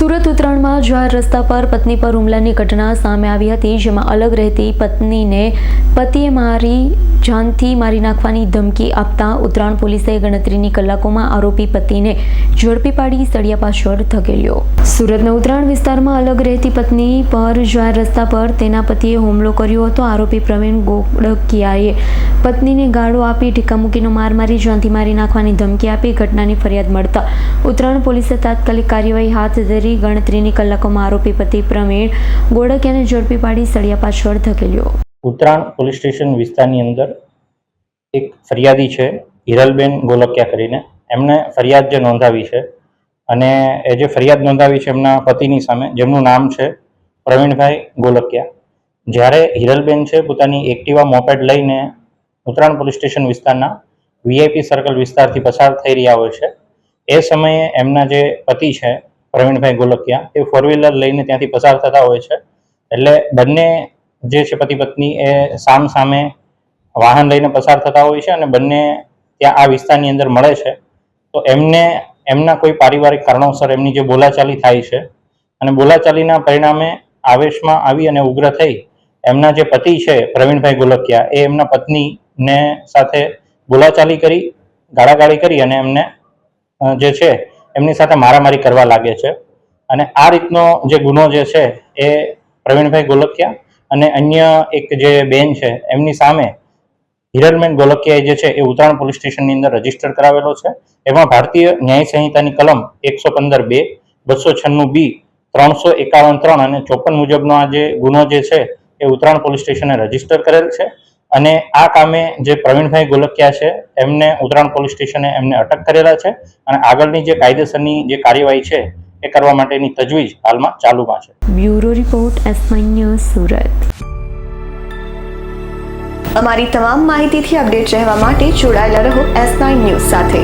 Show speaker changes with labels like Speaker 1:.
Speaker 1: સુરત ઉત્તરાયણમાં જાહેર રસ્તા પર પત્ની પર હુમલાની ઘટના સામે આવી હતી, જેમાં અલગ રહેતી પત્નીને પતિએ જાનથી મારી નાખવાની ધમકી આપતા ઉત્તરાયણ પોલીસે ગણતરીની કલાકોમાં આરોપી પતિને ઝડપી પાડી સળિયા પાછળ ધકેલ્યો। સુરતના ઉત્તરાયણ વિસ્તારમાં અલગ રહેતી પત્ની પર જાહેર રસ્તા પર તેના પતિએ હુમલો કર્યો હતો। આરોપી પ્રવીણ ગોળકિયાએ પત્નીને ગાળો આપી ઢીકામુકીનો માર મારી જાનથી મારી નાખવાની ધમકી આપી ઘટનાની ફરિયાદ મળતા ઉત્તરાયણ પોલીસે તાત્કાલિક કાર્યવાહી હાથ ધરી ગણતરીની કલાકોમાં આરોપી પતિ પ્રવીણ ગોળકિયાને ઝડપી પાડી સળિયા પાછળ ધકેલ્યો।
Speaker 2: ઉત્તરાયણ પોલીસ સ્ટેશન વિસ્તારની અંદર એક ફરિયાદી છે હિરલબેન ગોળકિયા કરીને, એમને ફરિયાદ જે નોંધાવી છે અને એ જે ફરિયાદ નોંધાવી છે એમના પતિની સામે, જેમનું નામ છે પ્રવીણભાઈ ગોળકિયા। જ્યારે હિરલબેન છે પોતાની એક્ટિવા મોપેડ લઈને ઉત્તરાયણ પોલીસ સ્ટેશન વિસ્તારના VIP સર્કલ વિસ્તારથી પસાર થઈ રહ્યા હોય છે, એ સમયે એમના જે પતિ છે પ્રવીણભાઈ ગોળકિયા એ ફોર વ્હીલર લઈને ત્યાંથી પસાર થતા હોય છે। એટલે બંને જે છે પતિ પત્ની એ સામ સામે વાહન લઈને પસાર થતા હોય છે અને બંને ત્યાં આ વિસ્તારની અંદર મળે છે। તો એમના કોઈ પારિવારિક કારણોસર એમની જે બોલાચાલી થાય છે અને બોલાચાલીના પરિણામે આવેશમાં આવી અને ઉગ્ર થઈ એમના જે પતિ છે પ્રવીણભાઈ ગોળકિયા એ એમના પત્નીને સાથે બોલાચાલી કરી, ગાળાગાળી કરી અને એમને જે છે એમની સાથે મારામારી કરવા લાગે છે। અને આ રીતનો જે ગુનો જે છે એ પ્રવીણભાઈ ગોળકિયા અને અન્ય એક જે બેન છે એમની સામે હિરલબેન ગોળકિયા જે છે એ ઉત્તરાયણ પોલીસ સ્ટેશનની અંદર રજીસ્ટર કરાવેલો છે। એમાં ભારતીય ન્યાય સંહિતાની કલમ 115(2), 296(b), 351(3) અને 54 મુજબનો આ જે ગુનો જે છે એ ઉત્તરાયણ પોલીસ સ્ટેશને રજીસ્ટર કરેલ છે। અને આ કામે જે પ્રવીણભાઈ ગોળકિયા છે એમને ઉત્તરાયણ પોલીસ સ્ટેશને એમને અટક કરેલા છે અને આગળની જે કાયદેસરની જે કાર્યવાહી છે એ કરવા માટેની તજવીજ હાલમાં ચાલુમાં છે।
Speaker 1: Bureau report S9 news Surat.
Speaker 3: અમારી તમામ માહિતીથી અપડેટ રહેવા માટે જોડાયેલા રહો S9 ન્યૂઝ સાથે।